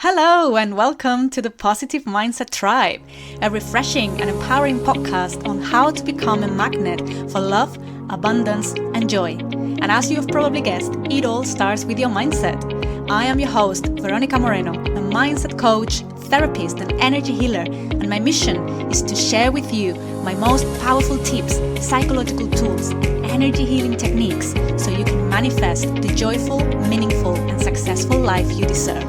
Hello and welcome to the Positive Mindset Tribe, a refreshing and empowering podcast on how to become a magnet for love, abundance, and joy. And as you have probably guessed, it all starts with your mindset. I am your host, Verónica, a mindset coach, therapist, and energy healer, and my mission is to share with you my most powerful tips, psychological tools, energy healing techniques, so you can manifest the joyful, meaningful, and successful life you deserve.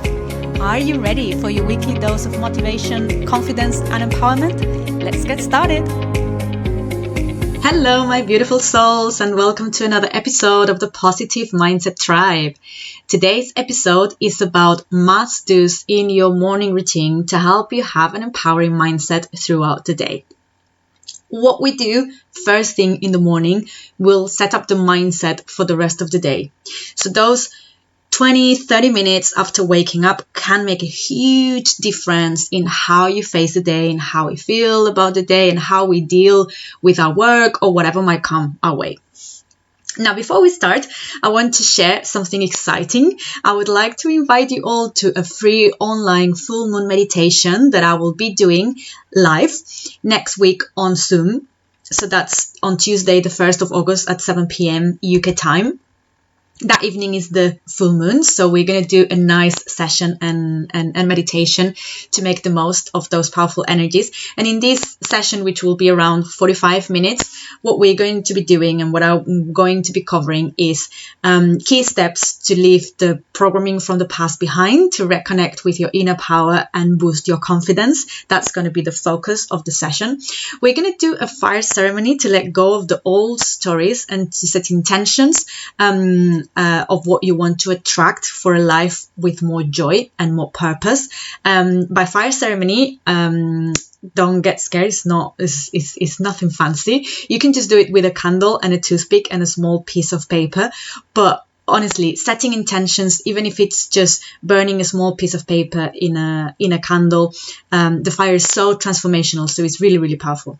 Are you ready for your weekly dose of motivation, confidence, and empowerment? Let's get started. Hello, my beautiful souls, and welcome to another episode of the Positive Mindset Tribe. Today's episode is about must-dos in your morning routine to help you have an empowering mindset throughout the day. What we do first thing in the morning will set up the mindset for the rest of the day. So those 20-30 minutes after waking up can make a huge difference in how you face the day and how we feel about the day and how we deal with our work or whatever might come our way. Now, before we start, I want to share something exciting. I would like to invite you all to a free online full moon meditation that I will be doing live next week on Zoom. So that's on Tuesday, the 1st of August at 7 p.m. UK time. That evening is the full moon, so we're going to do a nice session and meditation to make the most of those powerful energies. And in this session, which will be around 45 minutes, what we're going to be doing and what I'm going to be covering is key steps to leave the programming from the past behind, to reconnect with your inner power and boost your confidence. That's going to be the focus of the session. We're going to do a fire ceremony to let go of the old stories and to set intentions of what you want to attract for a life with more joy and more purpose. By fire ceremony, don't get scared. It's nothing fancy. You can just do it with a candle and a toothpick and a small piece of paper. But honestly, setting intentions, even if it's just burning a small piece of paper in a candle, the fire is so transformational. So it's really, really powerful.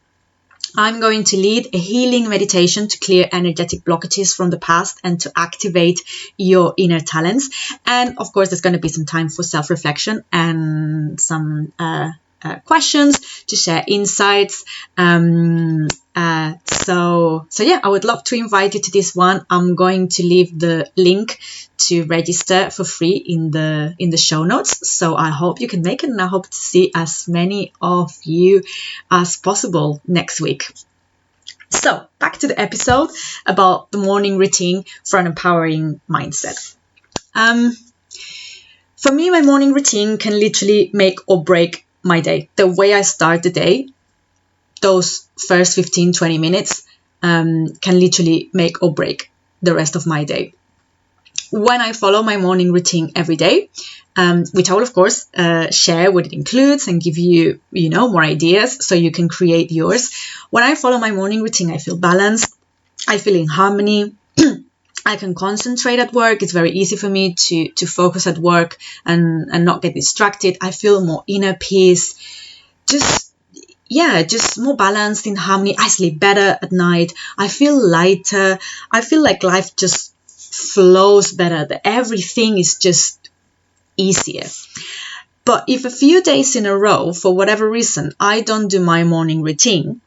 I'm going to lead a healing meditation to clear energetic blockages from the past and to activate your inner talents. And of course, there's going to be some time for self-reflection and some questions to share insights. So yeah, I would love to invite you to this one. I'm going to leave the link to register for free in the show notes. So I hope you can make it, and I hope to see as many of you as possible next week. So back to the episode about the morning routine for an empowering mindset. For me, my morning routine can literally make or break my day. The way I start the day, those first 15-20 minutes can literally make or break the rest of my day. When I follow my morning routine every day, which I will of course share what it includes and give you, more ideas so you can create yours. When I follow my morning routine, I feel balanced. I feel in harmony. I can concentrate at work. It's very easy for me to focus at work and not get distracted. I feel more inner peace. Just more balanced, in harmony. I sleep better at night. I feel lighter. I feel like life just flows better. That everything is just easier. But if a few days in a row, for whatever reason, I don't do my morning routine,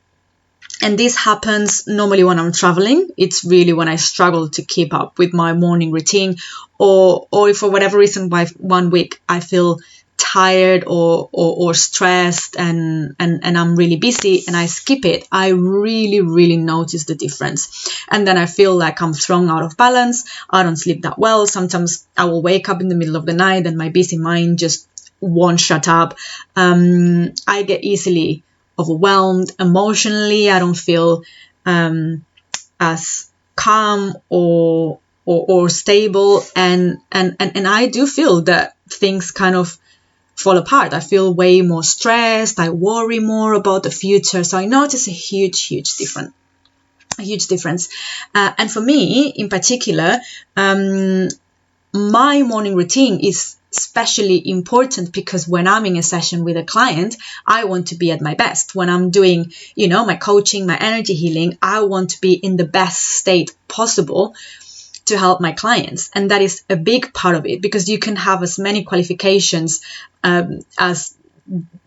and this happens normally when I'm traveling, it's really when I struggle to keep up with my morning routine, or if for whatever reason by 1 week I feel tired or stressed and I'm really busy and I skip it, I really, really notice the difference. And then I feel like I'm thrown out of balance. I don't sleep that well. Sometimes I will wake up in the middle of the night and my busy mind just won't shut up. I get easily overwhelmed emotionally. I don't feel as calm or stable, and I do feel that things kind of fall apart. I feel way more stressed. I worry more about the future. So I notice a huge difference. And for me in particular, my morning routine is especially important because when I'm in a session with a client, I want to be at my best. When I'm doing, my coaching, my energy healing, I want to be in the best state possible to help my clients. And that is a big part of it, because you can have as many qualifications as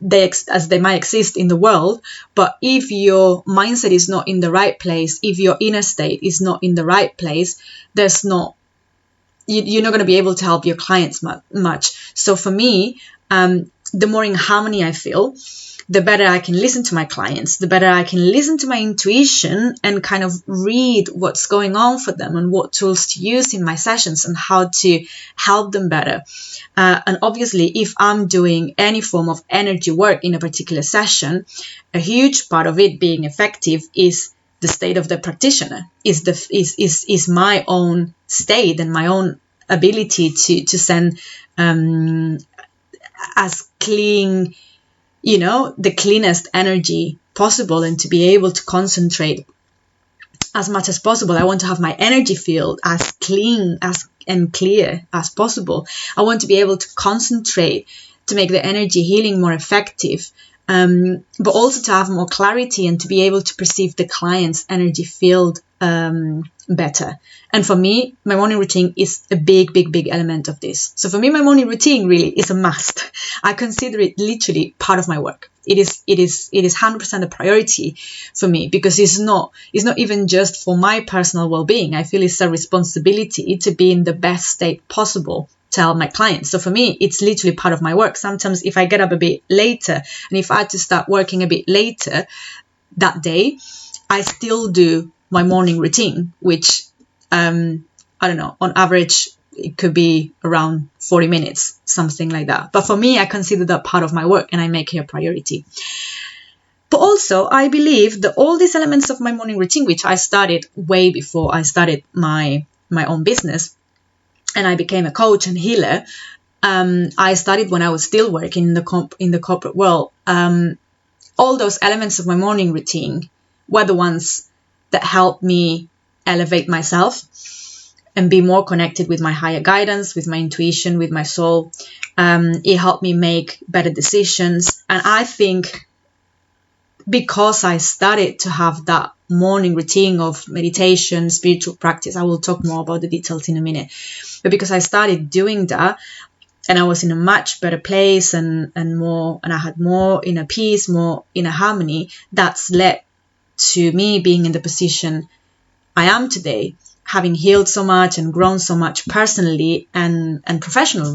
they might exist in the world, but if your mindset is not in the right place, if your inner state is not in the right place, you're not going to be able to help your clients much. So for me, the more in harmony I feel, the better I can listen to my clients, the better I can listen to my intuition and kind of read what's going on for them and what tools to use in my sessions and how to help them better. And obviously, if I'm doing any form of energy work in a particular session, a huge part of it being effective is the state of the practitioner, is my own state and my own ability to send as clean, the cleanest energy possible, and to be able to concentrate as much as possible. I want to have my energy field as clean and clear as possible. I want to be able to concentrate to make the energy healing more effective, but also to have more clarity and to be able to perceive the client's energy field better. And for me, my morning routine is a big element of this. So for me, my morning routine really is a must. I consider it literally part of my work. It is 100% a priority for me, because it's not even just for my personal well-being. I feel it's a responsibility to be in the best state possible to help my clients. So for me, it's literally part of my work. Sometimes if I get up a bit later and if I had to start working a bit later that day, I still do my morning routine, which I don't know, on average, it could be around 40 minutes, something like that. But for me, I consider that part of my work and I make it a priority. But also, I believe that all these elements of my morning routine, which I started way before I started my own business and I became a coach and healer, I started when I was still working in the corporate world. All those elements of my morning routine were the ones that helped me elevate myself and be more connected with my higher guidance, with my intuition, with my soul. It helped me make better decisions. And I think because I started to have that morning routine of meditation, spiritual practice, I will talk more about the details in a minute, but because I started doing that and I was in a much better place and I had more inner peace, more inner harmony, that's led to me being in the position I am today, having healed so much and grown so much personally and professionally,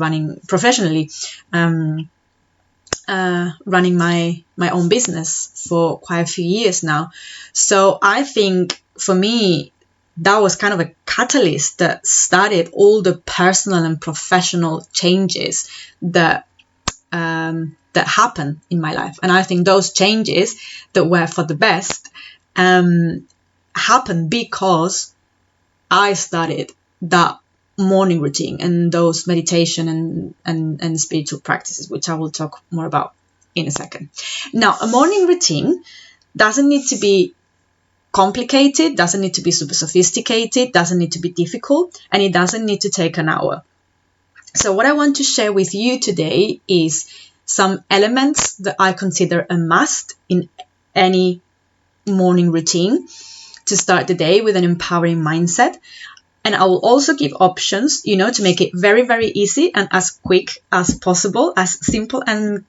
running my own business for quite a few years now. So I think for me, that was kind of a catalyst that started all the personal and professional changes that happened in my life. And I think those changes that were for the best happened because I started that morning routine and those meditation and spiritual practices, which I will talk more about in a second. Now, a morning routine doesn't need to be complicated, doesn't need to be super sophisticated, doesn't need to be difficult, and it doesn't need to take an hour. So what I want to share with you today is some elements that I consider a must in any morning routine to start the day with an empowering mindset. And I will also give options, to make it very, very easy and as quick as possible, as simple and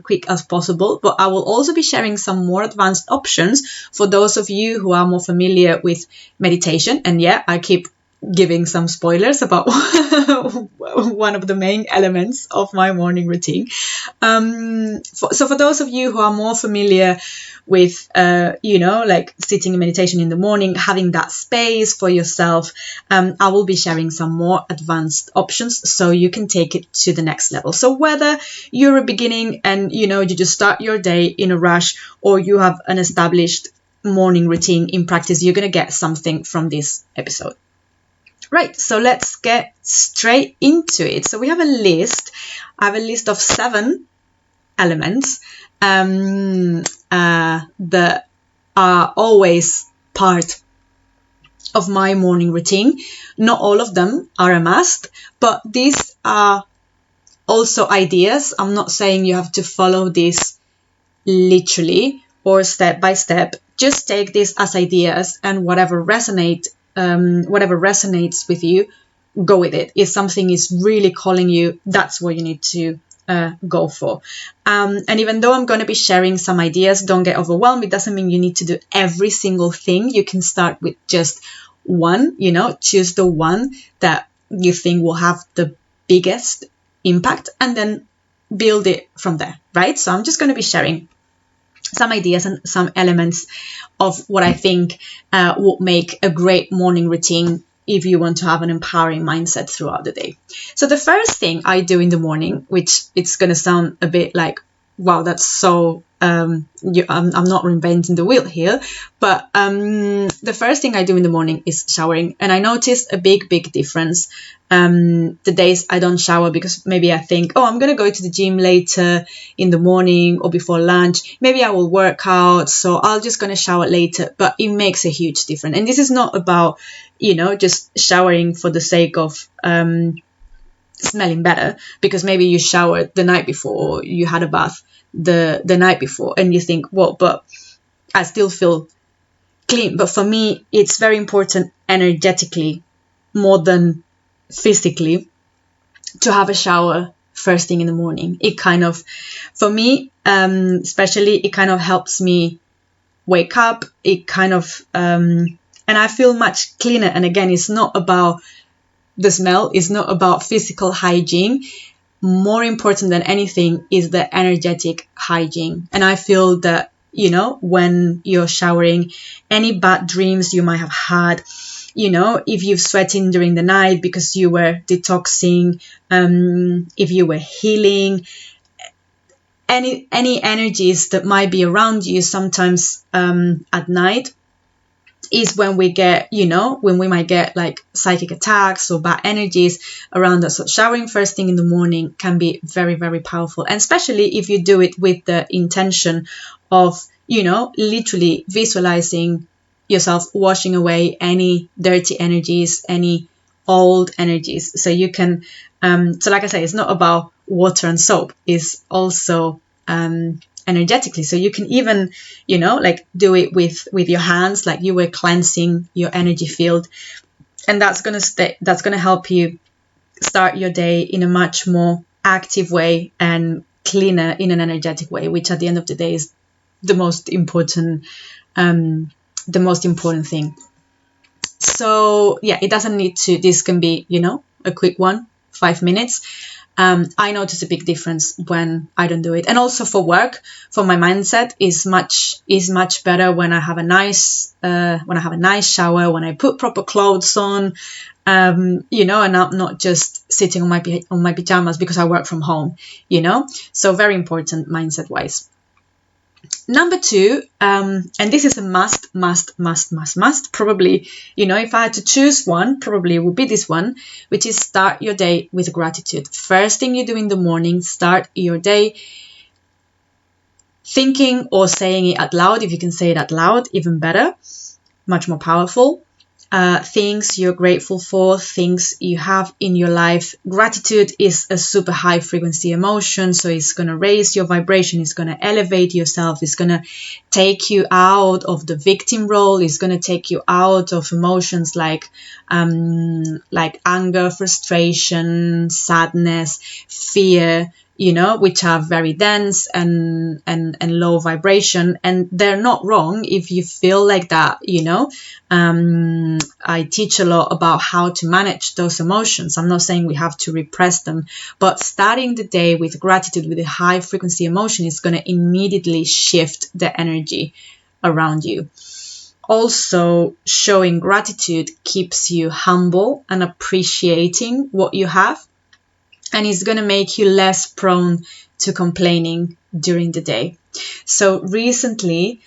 quick as possible. But I will also be sharing some more advanced options for those of you who are more familiar with meditation. And yeah, I keep giving some spoilers about one of the main elements of my morning routine. So for those of you who are more familiar with, like sitting in meditation in the morning, having that space for yourself, I will be sharing some more advanced options so you can take it to the next level. So whether you're a beginning and, you just start your day in a rush, or you have an established morning routine in practice, you're going to get something from this episode. Right, so let's get straight into it. So we have a list. I have a list of 7 elements that are always part of my morning routine. Not all of them are a must, but these are also ideas. I'm not saying you have to follow this literally or step by step. Just take this as ideas, and whatever resonates whatever resonates with you, go with it. If something is really calling you, that's what you need to go for. And even though I'm going to be sharing some ideas, don't get overwhelmed. It doesn't mean you need to do every single thing. You can start with just one, choose the one that you think will have the biggest impact and then build it from there, right? So I'm just going to be sharing some ideas and some elements of what I think would make a great morning routine if you want to have an empowering mindset throughout the day. So the first thing I do in the morning, which it's going to sound a bit like, wow, that's so, I'm not reinventing the wheel here, but the first thing I do in the morning is showering. And I noticed a big difference the days I don't shower, because maybe I think, oh, I'm going to go to the gym later in the morning or before lunch. Maybe I will work out, so I'll just going to shower later. But it makes a huge difference. And this is not about, just showering for the sake of smelling better, because maybe you showered the night before, or you had a bath the night before, and you think, well, but I still feel clean. But for me, it's very important energetically more than physically to have a shower first thing in the morning. It kind of, for me, especially, it kind of helps me wake up. It kind of, and I feel much cleaner. And again, it's not about the smell, it's not about physical hygiene. More important than anything is the energetic hygiene. And I feel that, when you're showering, any bad dreams you might have had, if you've sweating during the night because you were detoxing, if you were healing, any energies that might be around you sometimes at night is when we get, when we might get like psychic attacks or bad energies around us. So showering first thing in the morning can be very, very powerful. And especially if you do it with the intention of, literally visualizing yourself washing away any dirty energies, any old energies. So you can, so like I say, it's not about water and soap, it's also energetically. So you can even, like do it with your hands, like you were cleansing your energy field. And that's going to help you start your day in a much more active way and cleaner in an energetic way, which at the end of the day is the most important thing. So yeah, it doesn't need to, this can be, a quick one, 5 minutes. I notice a big difference when I don't do it. And also for work, for my mindset is much better when I have a nice shower, when I put proper clothes on, and I'm not just sitting on my pajamas because I work from home, So very important mindset wise. Number 2, and this is a must, probably, if I had to choose one, probably it would be this one, which is start your day with gratitude. First thing you do in the morning, start your day thinking or saying it out loud. If you can say it out loud, even better, much more powerful. Things you're grateful for, things you have in your life. Gratitude is a super high frequency emotion, so it's going to raise your vibration, it's going to elevate yourself, it's going to take you out of the victim role, it's going to take you out of emotions like anger, frustration, sadness, fear, which are very dense and low vibration. And they're not wrong if you feel like that, I teach a lot about how to manage those emotions. I'm not saying we have to repress them, but starting the day with gratitude, with a high frequency emotion, is going to immediately shift the energy around you. Also, showing gratitude keeps you humble and appreciating what you have. And it's going to make you less prone to complaining during the day. So recently,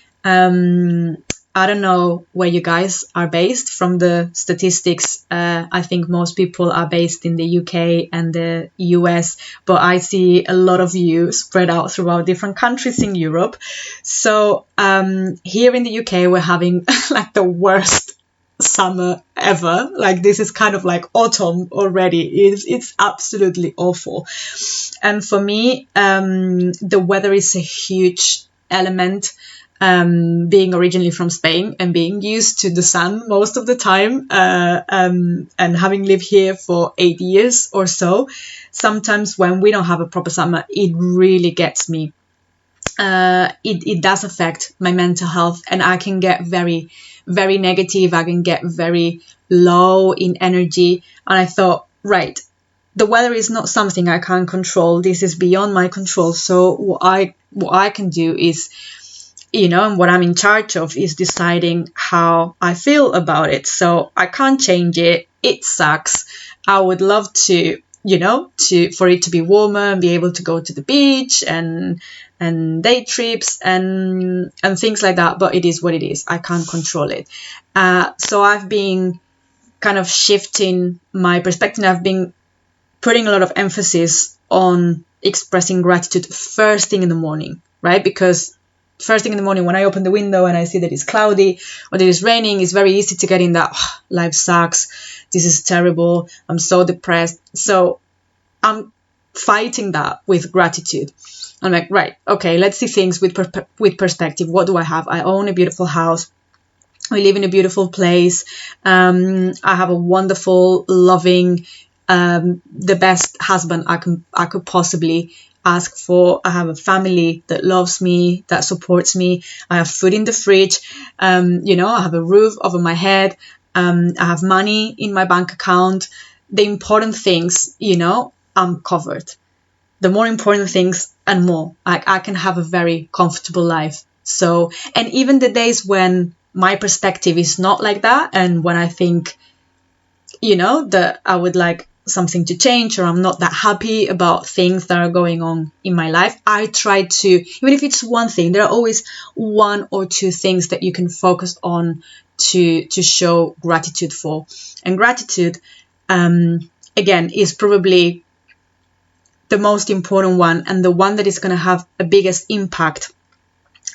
I don't know where you guys are based. From the statistics, I think most people are based in the UK and the US, but I see a lot of you spread out throughout different countries in Europe. So here in the UK, we're having like the worst summer ever. Like this is kind of like autumn already. It's absolutely awful. And for me, the weather is a huge element being originally from Spain and being used to the sun most of the time, and having lived here for 8 years or so, sometimes when we don't have a proper summer, it really gets me. It does affect my mental health, and I can get very, very negative. I can get very low in energy. And I thought, right, the weather is not something I can control. This is beyond my control. So what I can do is, and what I'm in charge of is deciding how I feel about it. So I can't change it. It sucks. I would love to, for it to be warmer and be able to go to the beach and day trips and things like that. But it is what it is. I can't control it. So I've been kind of shifting my perspective. I've been putting a lot of emphasis on expressing gratitude first thing in the morning, right? Because first thing in the morning, when I open the window and I see that it's cloudy or that it's raining, it's very easy to get in that, life sucks, this is terrible, I'm so depressed. So I'm fighting that with gratitude. I'm like, right, okay, let's see things with perspective. What do I have? I own a beautiful house. We live in a beautiful place. I have a wonderful, loving, the best husband I could possibly ask for. I have a family that loves me, that supports me. I have food in the fridge. I have a roof over my head. I have money in my bank account. The important things, I'm covered. The more important things and more, I can have a very comfortable life. So, and even the days when my perspective is not like that, and when I think, that I would like something to change, or I'm not that happy about things that are going on in my life, I try to, even if it's one thing, there are always one or two things that you can focus on to show gratitude for. And gratitude, again, is probably the most important one, and the one that is going to have a biggest impact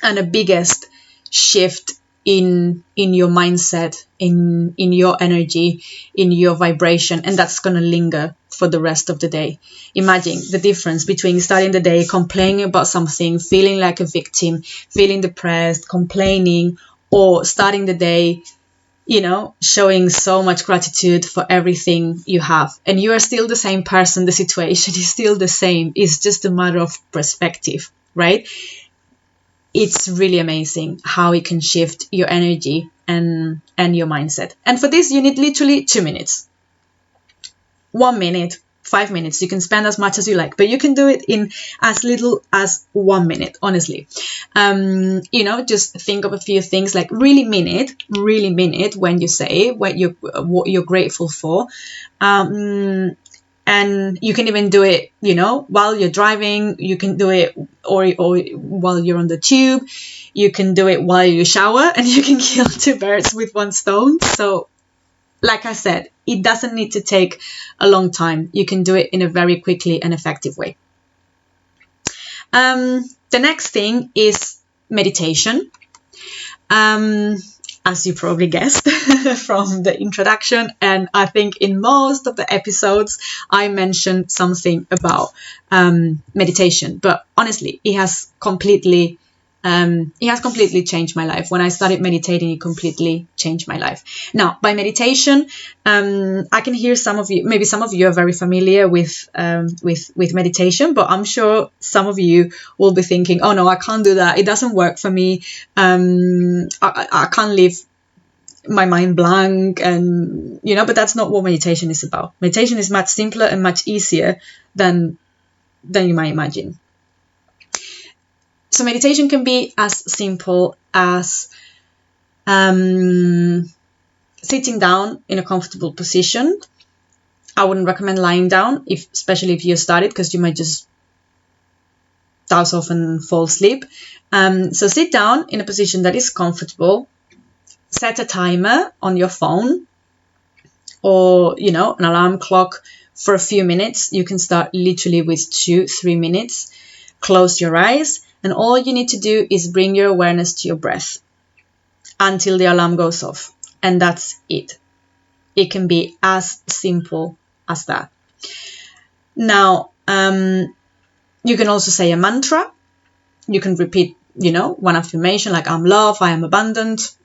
and a biggest shift in your mindset, in your energy, in your vibration, and that's going to linger for the rest of the day. Imagine the difference between starting the day complaining about something, feeling like a victim, feeling depressed, complaining, or starting the day, showing so much gratitude for everything you have. And you are still the same person. The situation is still the same. It's just a matter of perspective, right? It's really amazing how it can shift your energy and your mindset. And for this, you need literally 2 minutes. 1 minute, 5 minutes. You can spend as much as you like, but you can do it in as little as 1 minute, honestly. Just think of a few things, like really mean it when you say what you're grateful for. And you can even do it, while you're driving. You can do it or while you're on the tube. You can do it while you shower, and you can kill 2 birds with 1 stone. So, like I said, it doesn't need to take a long time. You can do it in a very quickly and effective way. The next thing is meditation. As you probably guessed from the introduction, and I think in most of the episodes I mentioned something about meditation, but honestly it has completely changed my life. When I started meditating, it completely changed my life. Now, by meditation, I can hear some of you are very familiar with meditation, but I'm sure some of you will be thinking, oh no, I can't do that. It doesn't work for me. I can't leave my mind blank, and but that's not what meditation is about. Meditation is much simpler and much easier than you might imagine. So meditation can be as simple as sitting down in a comfortable position. I wouldn't recommend lying down, especially if you started, because you might just douse off and fall asleep. So sit down in a position that is comfortable. Set a timer on your phone, or an alarm clock for a few minutes. You can start literally with 2-3 minutes. Close your eyes, and all you need to do is bring your awareness to your breath until the alarm goes off, and that's it. It can be as simple as that. Now, you can also say a mantra. You can repeat one affirmation like I'm love, I am abundant,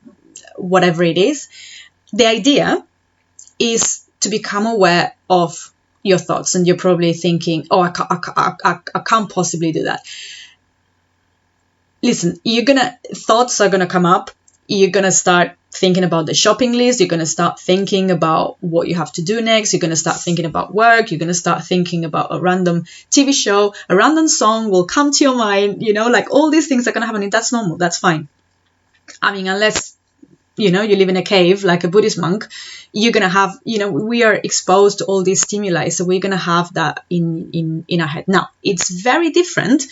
whatever it is. The idea is to become aware of your thoughts, and you're probably thinking, oh, I can't possibly do that. Listen, thoughts are gonna come up. You're gonna start thinking about the shopping list. You're gonna start thinking about what you have to do next. You're gonna start thinking about work. You're gonna start thinking about a random TV show. A random song will come to your mind. Like all these things are gonna happen, and that's normal. That's fine. I mean, unless you live in a cave like a Buddhist monk, you're gonna have, we are exposed to all these stimuli, so we're gonna have that in our head. Now, it's very different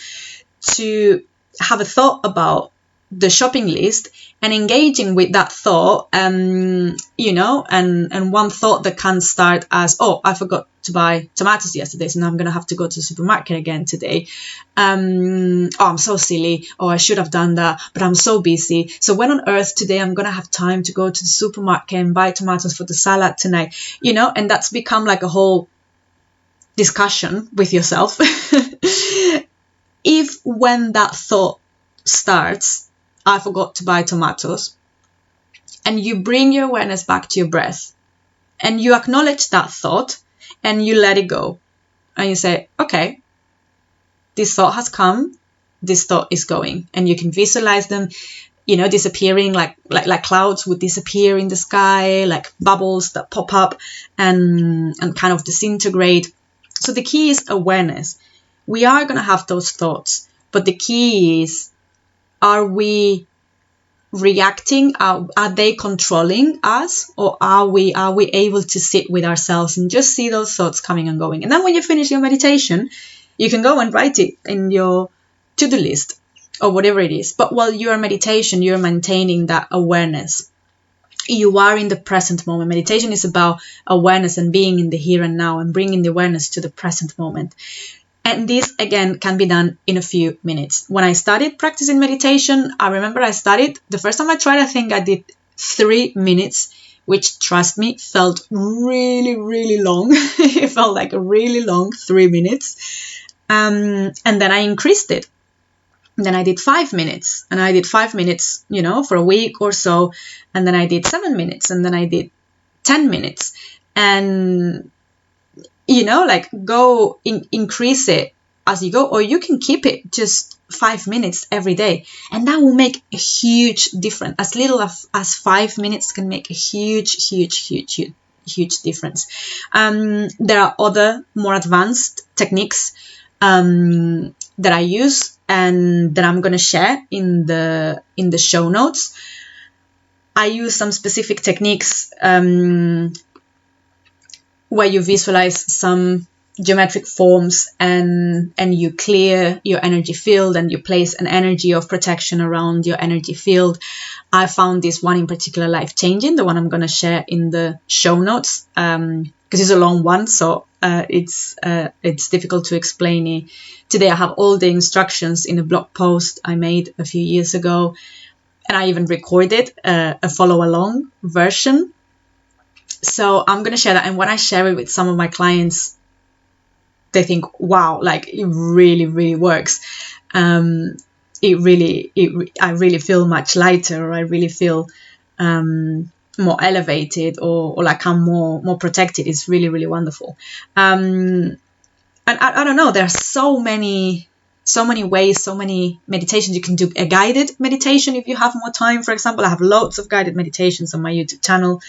to have a thought about the shopping list and engaging with that thought, and one thought that can start as, oh, I forgot to buy tomatoes yesterday, so now I'm going to have to go to the supermarket again today. Oh, I'm so silly. Oh, I should have done that, but I'm so busy. So when on earth today I'm going to have time to go to the supermarket and buy tomatoes for the salad tonight? And that's become like a whole discussion with yourself. If when that thought starts, I forgot to buy tomatoes, and you bring your awareness back to your breath, and you acknowledge that thought, and you let it go, and you say, okay, this thought has come, this thought is going, and you can visualize them, disappearing like clouds would disappear in the sky, like bubbles that pop up and kind of disintegrate. So the key is awareness. We are going to have those thoughts, but the key is, are we reacting? Are they controlling us, or are we able to sit with ourselves and just see those thoughts coming and going? And then when you finish your meditation, you can go and write it in your to-do list or whatever it is. But while you are meditation, you're maintaining that awareness. You are in the present moment. Meditation is about awareness and being in the here and now and bringing the awareness to the present moment. And this, again, can be done in a few minutes. When I started practicing meditation, I remember the first time I tried, I think I did 3 minutes, which, trust me, felt really, really long. It felt like a really long 3 minutes. And then I increased it. And then I did 5 minutes. And I did 5 minutes, for a week or so. And then I did 7 minutes. And then I did 10 minutes. And go increase it as you go, or you can keep it just 5 minutes every day, and that will make a huge difference. As little as 5 minutes can make a huge difference. There are other more advanced techniques that I use and that I'm going to share in the show notes. I use some specific techniques where you visualize some geometric forms and you clear your energy field, and you place an energy of protection around your energy field. I found this one in particular life-changing, the one I'm going to share in the show notes, because it's a long one, so it's difficult to explain it. Today I have all the instructions in a blog post I made a few years ago, and I even recorded a follow-along version. So I'm going to share that, and when I share it with some of my clients, they think, wow, like it really, really works. I really feel much lighter, or I really feel more elevated, or like I'm more protected. It's really, really wonderful. And I don't know, there are so many ways, so many meditations. You can do a guided meditation if you have more time. For example, I have loads of guided meditations on my YouTube channel.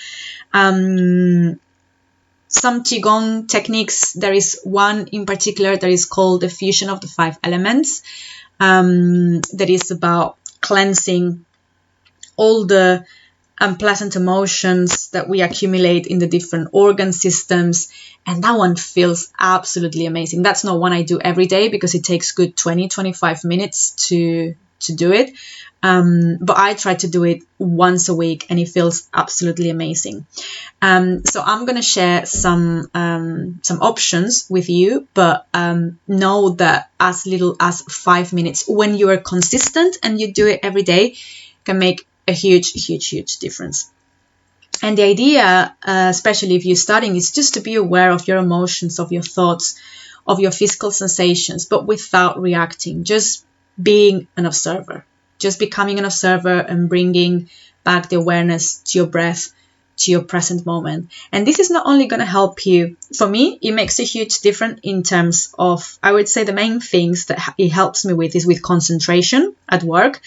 Some Qigong techniques. There is one in particular that is called the fusion of the 5 elements. That is about cleansing all the unpleasant emotions that we accumulate in the different organ systems. And that one feels absolutely amazing. That's not one I do every day because it takes good 20-25 minutes to do it. But I try to do it once a week, and it feels absolutely amazing. So I'm going to share some options with you, but know that as little as 5 minutes, when you are consistent and you do it every day, can make a huge difference. And the idea, especially if you're starting, is just to be aware of your emotions, of your thoughts, of your physical sensations, but without reacting, just being an observer. just becoming an observer and bringing back the awareness to your breath, to your present moment. And this is not only going to help you, for me, it makes a huge difference in terms of, I would say the main things that it helps me with is with concentration at work.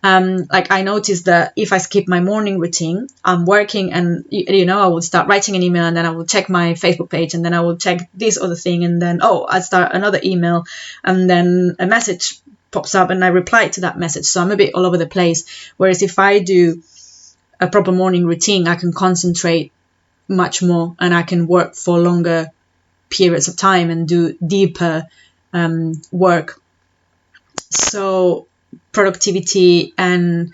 Like I noticed that if I skip my morning routine, I'm working and, I will start writing an email and then I will check my Facebook page and then I will check this other thing and then, I start another email and then a message pops up and I reply to that message. So I'm a bit all over the place. Whereas if I do a proper morning routine, I can concentrate much more and I can work for longer periods of time and do deeper work. So productivity and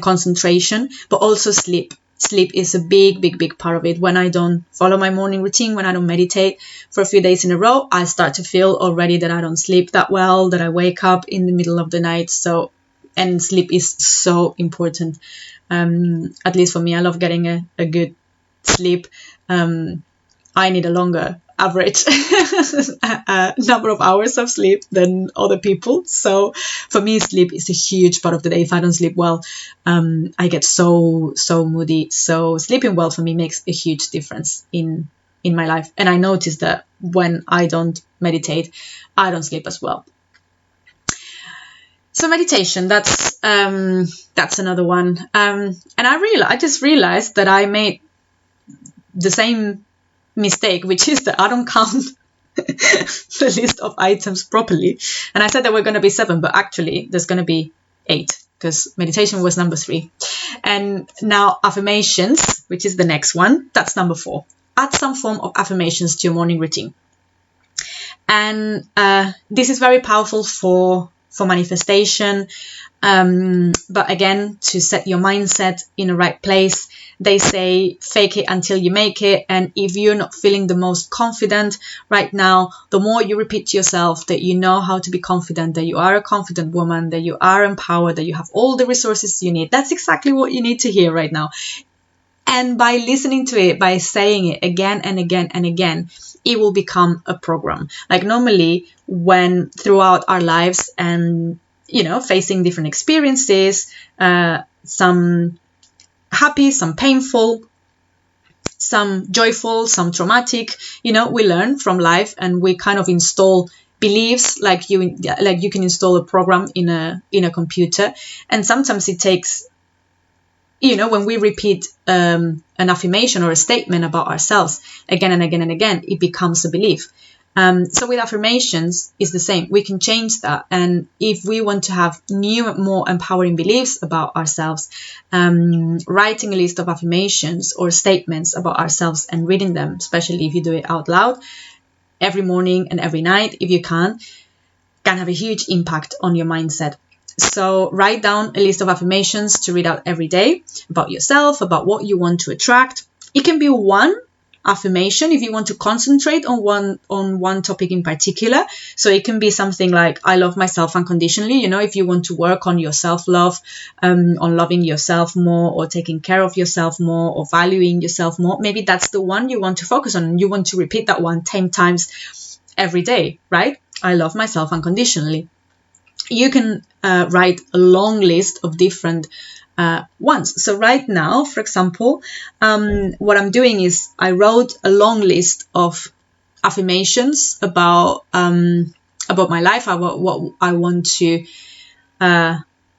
concentration, but also sleep. Sleep is a big part of it. When I don't follow my morning routine, when I don't meditate for a few days in a row, I start to feel already that I don't sleep that well, that I wake up in the middle of the night. And sleep is so important. At least for me, I love getting a good sleep. I need a longer average number of hours of sleep than other people. So for me, sleep is a huge part of the day. If I don't sleep well, I get so moody. So sleeping well for me makes a huge difference in my life. And I notice that when I don't meditate, I don't sleep as well. So meditation, that's another one. And I just realized that I made the same mistake, which is that I don't count the list of items properly. And I said there were going to be 7, but actually there's going to be 8 because meditation was number 3. And now affirmations, which is the next one, that's number 4. Add some form of affirmations to your morning routine. And this is very powerful for manifestation, but again, to set your mindset in the right place. They say fake it until you make it, and if you're not feeling the most confident right now, the more you repeat to yourself that you know how to be confident, that you are a confident woman, that you are empowered, that you have all the resources you need, that's exactly what you need to hear right now. And by listening to it, by saying it again and again and again, it will become a program. Like normally when throughout our lives and, facing different experiences, some happy, some painful, some joyful, some traumatic, we learn from life and we kind of install beliefs like you can install a program in a computer. And sometimes it takes, when we repeat an affirmation or a statement about ourselves again and again and again, it becomes a belief. So with affirmations, it's the same. We can change that. And if we want to have new, more empowering beliefs about ourselves, writing a list of affirmations or statements about ourselves and reading them, especially if you do it out loud every morning and every night, if you can have a huge impact on your mindset. So write down a list of affirmations to read out every day about yourself, about what you want to attract. It can be one affirmation if you want to concentrate on one topic in particular. So it can be something like, I love myself unconditionally. If you want to work on your self-love, on loving yourself more or taking care of yourself more or valuing yourself more, maybe that's the one you want to focus on. You want to repeat that one 10 times every day, right? I love myself unconditionally. You can write a long list of different ones. So right now, for example, what I'm doing is I wrote a long list of affirmations about my life, about what I want to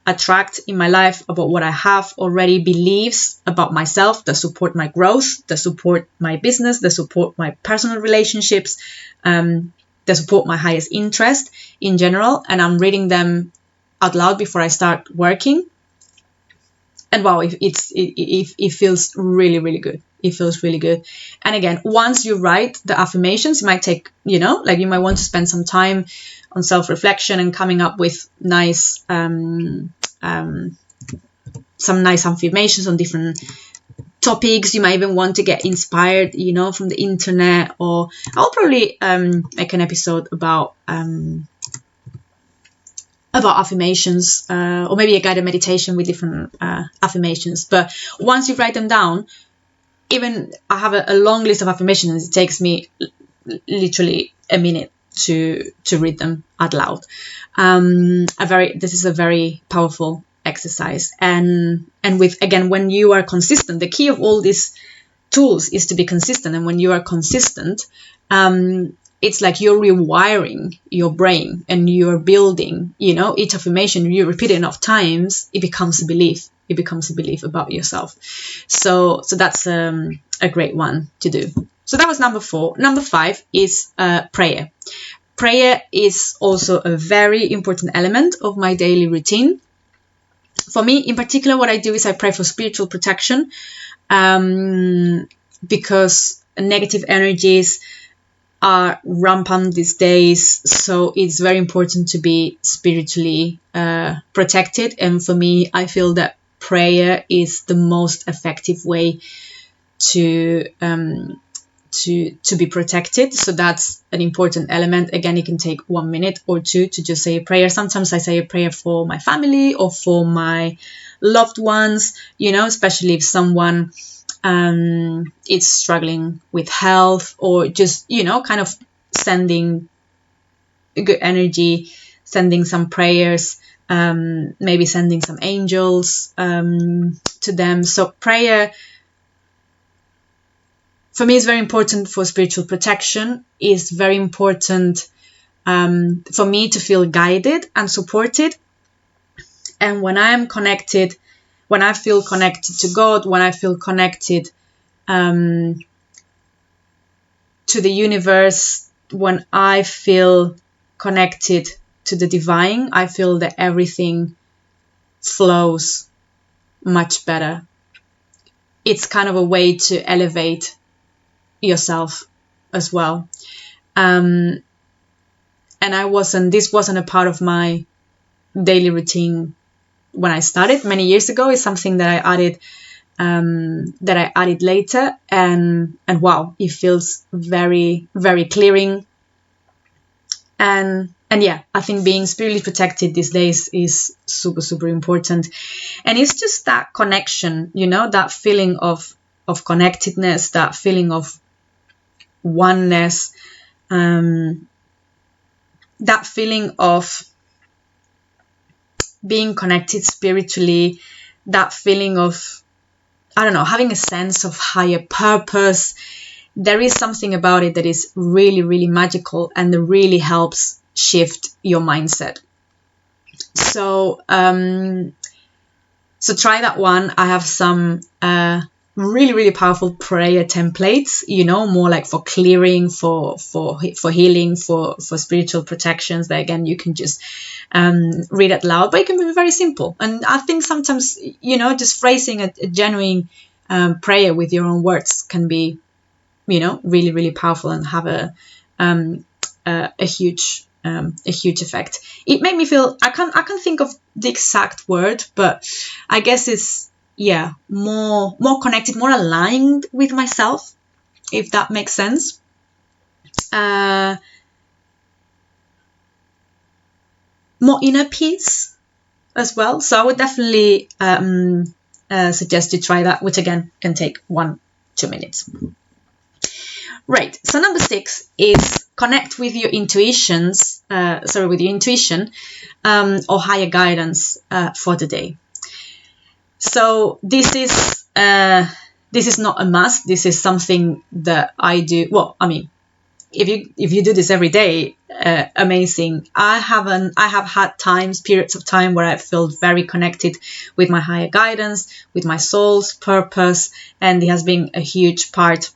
attract in my life, about what I have already, beliefs about myself that support my growth, that support my business, that support my personal relationships, that support my highest interest in general. And I'm reading them out loud before I start working. And wow, it feels really, really good. It feels really good. And again, once you write the affirmations, it might take, you might want to spend some time on self-reflection and coming up with nice, some nice affirmations on different topics. You might even want to get inspired, from the internet, or I'll probably make an episode about affirmations, or maybe a guided meditation with different affirmations. But once you write them down, even I have a long list of affirmations. It takes me literally a minute to read them out loud. This is a very powerful exercise. And with, again, when you are consistent, the key of all these tools is to be consistent. And when you are consistent, it's like you're rewiring your brain and you're building, each affirmation, you repeat it enough times, it becomes a belief. It becomes a belief about yourself. So that's a great one to do. So that was number 4. Number 5 is prayer. Prayer is also a very important element of my daily routine. For me, in particular, what I do is I pray for spiritual protection, because negative energies are rampant these days. So it's very important to be spiritually protected. And for me, I feel that prayer is the most effective way to be protected. So that's an important element. Again, it can take 1 minute or 2 to just say a prayer. Sometimes I say a prayer for my family or for my loved ones, especially if someone is struggling with health, or just, kind of sending good energy, sending some prayers, maybe sending some angels to them. So prayer, for me, is very important for spiritual protection. Is very important for me to feel guided and supported. And when I am connected, when I feel connected to God, when I feel connected to the universe, when I feel connected to the divine, I feel that everything flows much better. It's kind of a way to elevate yourself as well. And this wasn't a part of my daily routine when I started many years ago. It's something that I added later, and wow, it feels very, very clearing. And yeah, I think being spiritually protected these days is super, super important. And it's just that connection, that feeling of connectedness, that feeling of oneness, that feeling of being connected spiritually, that feeling of, having a sense of higher purpose. There is something about it that is really, really magical, and that really helps shift your mindset. So try that one. I have some really, really powerful prayer templates, more like for clearing, for healing, for spiritual protections, that again you can just read out loud, but it can be very simple. And I think sometimes, just phrasing a genuine prayer with your own words can be, really, really powerful and have a huge effect. It made me feel, I can't think of the exact word, but I guess it's, more connected, more aligned with myself, if that makes sense. More inner peace as well. So I would definitely suggest you try that, which again can take 1-2 minutes. Right. So number 6 is connect with your intuition or higher guidance for the day. So this is not a must. This is something that I do. Well, I mean, if you do this every day, amazing. I have had periods of time where I felt very connected with my higher guidance, with my soul's purpose, and it has been a huge part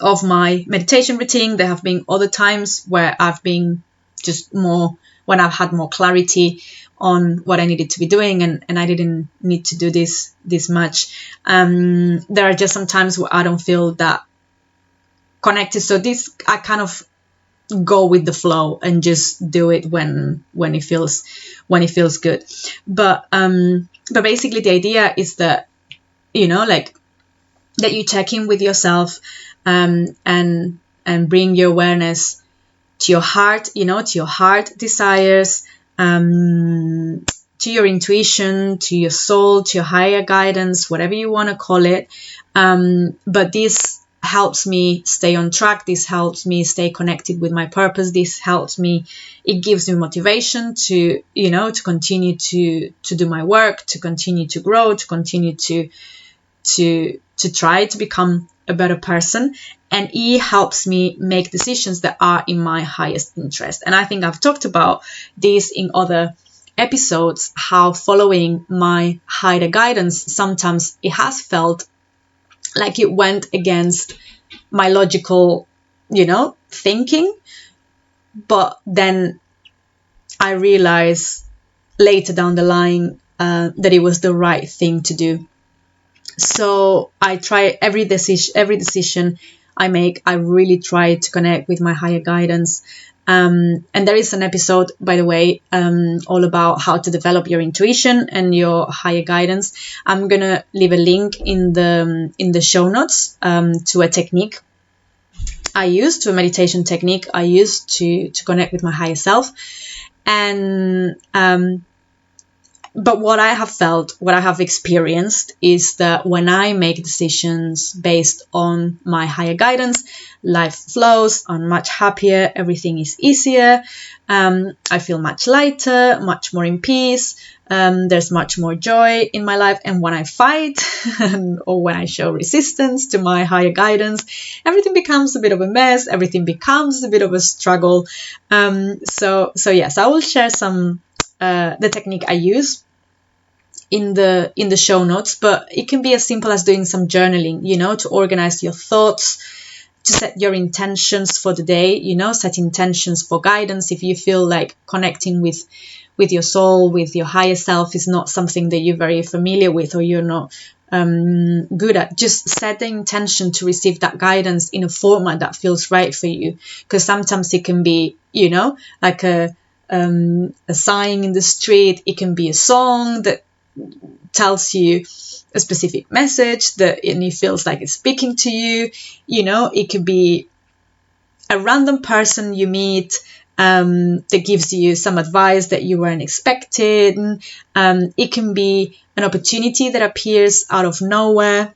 of my meditation routine. There have been other times where I've been just more, when I've had more clarity on what I needed to be doing, and I didn't need to do this much. There are just some times where I don't feel that connected. So this, I kind of go with the flow and just do it when it feels good. But basically the idea is that, that you check in with yourself, and bring your awareness to your heart, to your heart desires, to your intuition, to your soul, to your higher guidance, whatever you want to call it. But this helps me stay on track. This helps me stay connected with my purpose. This helps me, it gives me motivation to, to continue to do my work, to continue to grow, to continue to try to become a better person. And it helps me make decisions that are in my highest interest. And I think I've talked about this in other episodes, how following my higher guidance, sometimes it has felt like it went against my logical, thinking. But then I realized later down the line that it was the right thing to do. So I try every decision I make, I really try to connect with my higher guidance. And there is an episode, by the way, all about how to develop your intuition and your higher guidance. I'm gonna leave a link in the show notes to a technique I use, to a meditation technique I use to connect with my higher self. And but what I have felt, what I have experienced is that when I make decisions based on my higher guidance, life flows. I'm much happier. Everything is easier. I feel much lighter, much more in peace. There's much more joy in my life. And when I fight or when I show resistance to my higher guidance, everything becomes a bit of a mess. Everything becomes a bit of a struggle. So yes, I will share some the technique I use in the show notes, but it can be as simple as doing some journaling, to organize your thoughts, to set your intentions for the day, set intentions for guidance. If you feel like connecting with your soul, with your higher self is not something that you're very familiar with, or you're not good at, just set the intention to receive that guidance in a format that feels right for you. Because sometimes it can be, like a sign in the street. It can be a song that tells you a specific message and it feels like it's speaking to you. It could be a random person you meet that gives you some advice that you weren't expecting. It can be an opportunity that appears out of nowhere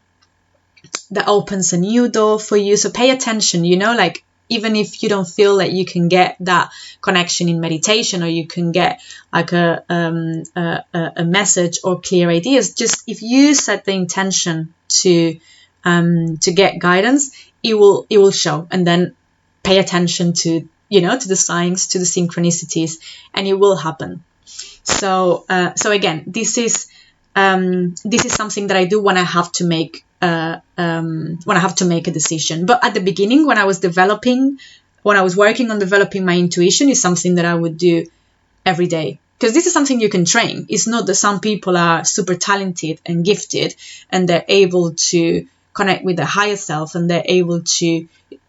that opens a new door for you. So pay attention, like even if you don't feel like you can get that connection in meditation, or you can get like a message or clear ideas, just if you set the intention to get guidance, it will show. And then pay attention to to the signs, to the synchronicities, and it will happen. So again, this is something that I do when I have to make a decision. But at the beginning, when I was working on developing my intuition, is something that I would do every day, because this is something you can train. It's not that some people are super talented and gifted and they're able to connect with their higher self and they're able to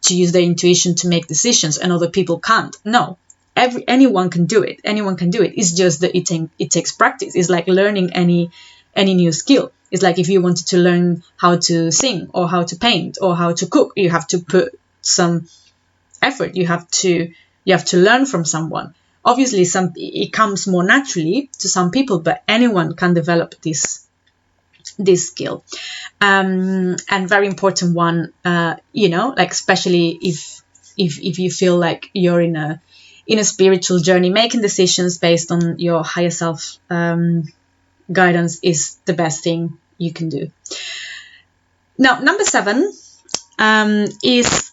use their intuition to make decisions, and other people can't. No, anyone can do it. It's just that it takes practice. It's like learning any new skill. It's like if you wanted to learn how to sing or how to paint or how to cook, you have to put some effort. You have to learn from someone. Obviously, it comes more naturally to some people, but anyone can develop this skill. And very important one, like especially if you feel like you're in a spiritual journey, making decisions based on your higher self guidance is the best thing you can do. Now, number 7 is,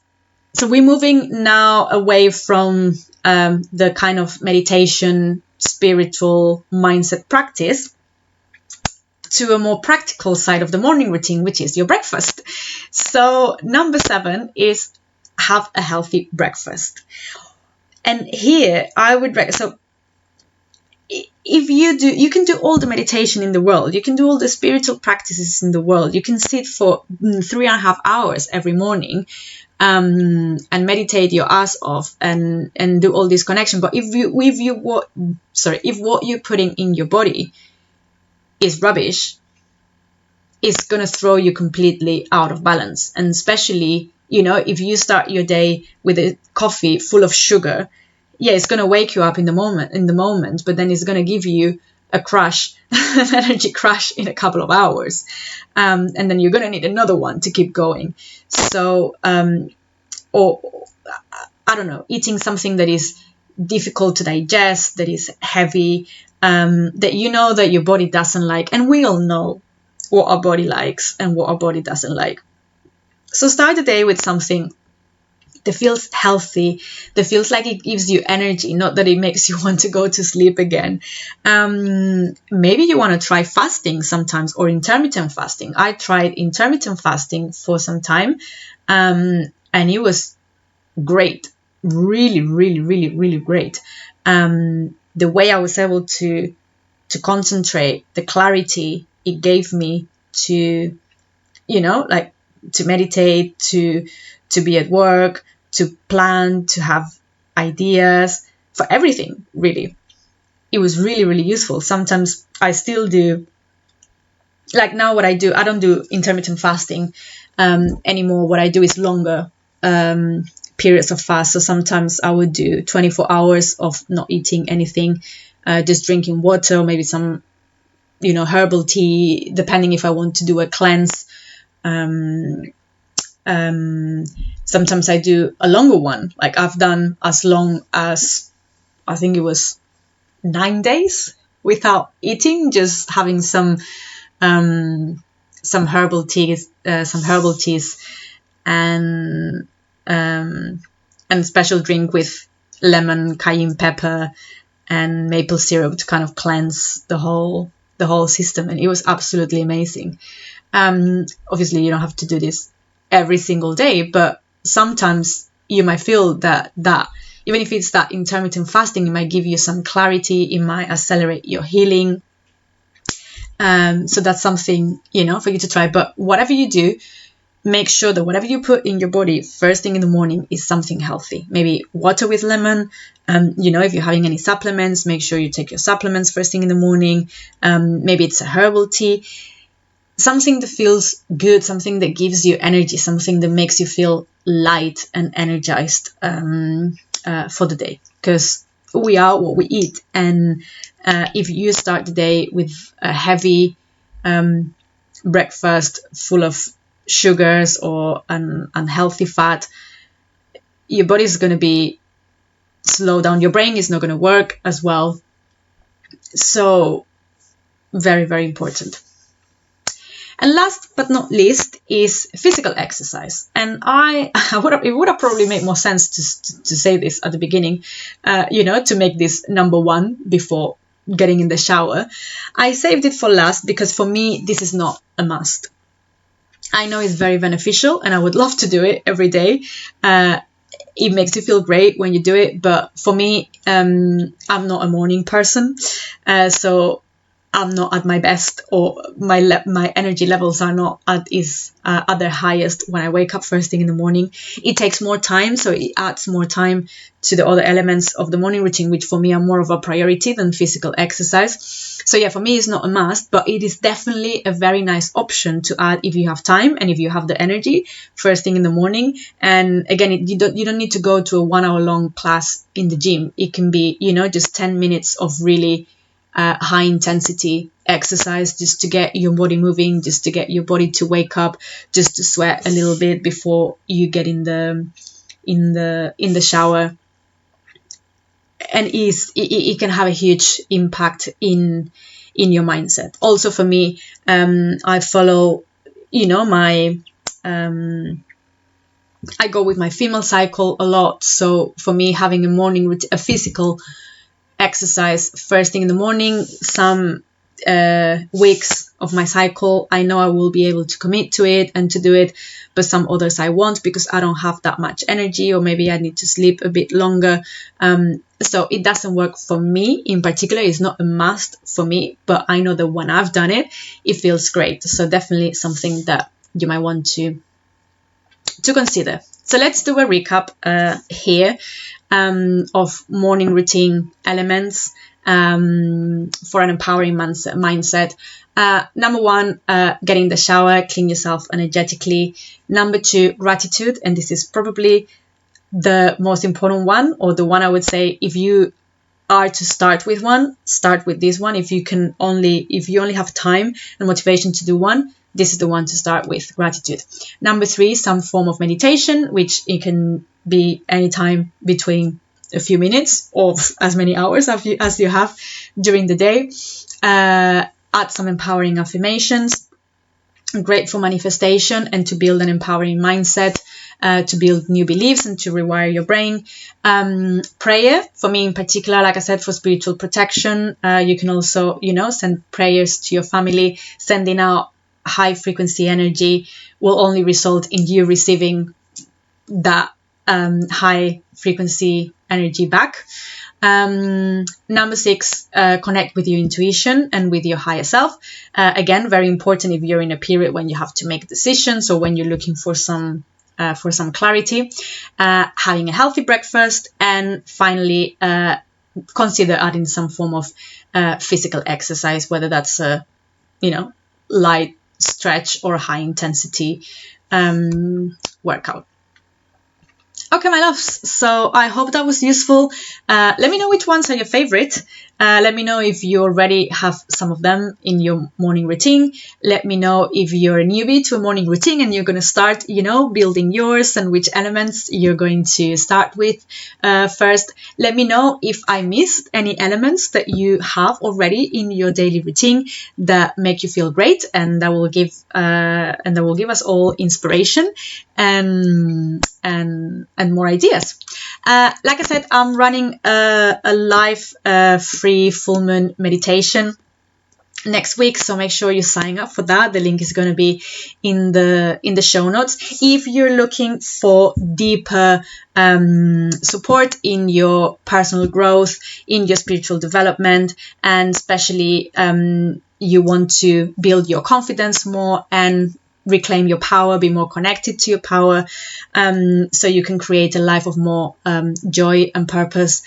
so we're moving now away from the kind of meditation, spiritual mindset practice to a more practical side of the morning routine, which is your breakfast. So number 7 is have a healthy breakfast. And here I would recommend, so if you can do all the meditation in the world, you can do all the spiritual practices in the world, you can sit for 3.5 hours every morning and meditate your ass off and do all this connection. But if what you're putting in your body is rubbish, it's going to throw you completely out of balance. And especially, if you start your day with a coffee full of sugar, yeah, it's going to wake you up in the moment, but then it's going to give you a crash, an energy crash in a couple of hours. And then you're going to need another one to keep going. So, or I don't know, eating something that is difficult to digest, that is heavy, that you know that your body doesn't like. And we all know what our body likes and what our body doesn't like. So start the day with something that feels healthy, that feels like it gives you energy, not that it makes you want to go to sleep again. Maybe you want to try fasting sometimes, or intermittent fasting. I tried intermittent fasting for some time, and it was great. Really, really, really, really great. The way I was able to concentrate, the clarity it gave me to, like to meditate, to be at work, to plan, to have ideas for everything, really. It was really, really useful. Sometimes I still do, like now what I do, I don't do intermittent fasting anymore. What I do is longer periods of fast. So sometimes I would do 24 hours of not eating anything, just drinking water, or maybe some, herbal tea, depending if I want to do a cleanse. Sometimes I do a longer one. Like I've done as long as, I think it was 9 days without eating, just having some herbal teas, and special drink with lemon, cayenne pepper, and maple syrup to kind of cleanse the whole system. And it was absolutely amazing. Obviously, you don't have to do this every single day, but sometimes you might feel that even if it's that intermittent fasting, it might give you some clarity, it might accelerate your healing. So that's something, for you to try. But whatever you do, make sure that whatever you put in your body first thing in the morning is something healthy. Maybe water with lemon. If you're having any supplements, make sure you take your supplements first thing in the morning. Maybe it's a herbal tea. Something that feels good, something that gives you energy, something that makes you feel light and energized for the day. Because we are what we eat. And if you start the day with a heavy breakfast full of sugars or an unhealthy fat, your body is going to be slowed down. Your brain is not going to work as well. So very, very important. And last but not least is physical exercise. And it would have probably made more sense to say this at the beginning, to make this number one before getting in the shower. I saved it for last because for me, this is not a must. I know it's very beneficial and I would love to do it every day. It makes you feel great when you do it. But for me, I'm not a morning person. So I'm not at my best, or my energy levels are not at their highest when I wake up first thing in the morning. It takes more time, so it adds more time to the other elements of the morning routine, which for me are more of a priority than physical exercise. So yeah, for me it's not a must, but it is definitely a very nice option to add if you have time and if you have the energy first thing in the morning. And again, you don't need to go to a 1 hour long class in the gym. It can be, just 10 minutes of really high intensity exercise, just to get your body moving, just to get your body to wake up, just to sweat a little bit before you get in the shower. And it can have a huge impact in your mindset. Also for me, I follow, my I go with my female cycle a lot. So for me, having a morning routine, a physical exercise first thing in the morning, some weeks of my cycle, I know I will be able to commit to it and to do it, but some others I won't because I don't have that much energy, or maybe I need to sleep a bit longer. So it doesn't work for me in particular. It's not a must for me, but I know that when I've done it, it feels great. So definitely something that you might want to consider. So let's do a recap here of morning routine elements for an empowering mindset. Number one, get in the shower, clean yourself energetically. Number two, gratitude. And this is probably the most important one, or the one I would say if you are to start with one, start with this one. If you only have time and motivation to do one, this is the one to start with, gratitude. Number 3, some form of meditation, which it can be anytime between a few minutes or as many hours as you have during the day. Add some empowering affirmations, great for manifestation and to build an empowering mindset, to build new beliefs and to rewire your brain. Prayer, for me in particular, like I said, for spiritual protection. You can also, send prayers to your family. Sending out high frequency energy will only result in you receiving that high frequency energy back. Number 6, connect with your intuition and with your higher self. Again, very important if you're in a period when you have to make decisions or when you're looking for some clarity. Having a healthy breakfast, and finally, consider adding some form of physical exercise, whether that's a light stretch or high intensity workout. Okay, my loves, so I hope that was useful. Let me know which ones are your favorite. Let me know if you already have some of them in your morning routine. Let me know if you're a newbie to a morning routine and you're going to start, building yours, and which elements you're going to start with first. Let me know if I missed any elements that you have already in your daily routine that make you feel great, and that will give us all inspiration and more ideas. Like I said, I'm running a live free full moon meditation next week, so make sure you sign up for that. The link is going to be in the show notes. If you're looking for deeper support in your personal growth, in your spiritual development, and especially you want to build your confidence more and reclaim your power, be more connected to your power, so you can create a life of more joy and purpose,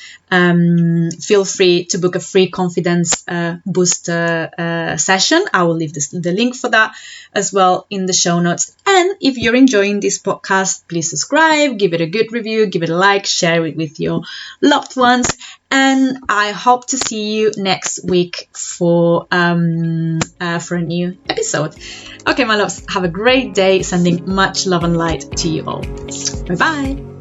feel free to book a free confidence booster session. I will leave the link for that as well in the show notes. And if you're enjoying this podcast, please subscribe, give it a good review, give it a like, share it with your loved ones. And I hope to see you next week for a new episode. Okay, my loves, have a great day. Sending much love and light to you all. Bye-bye.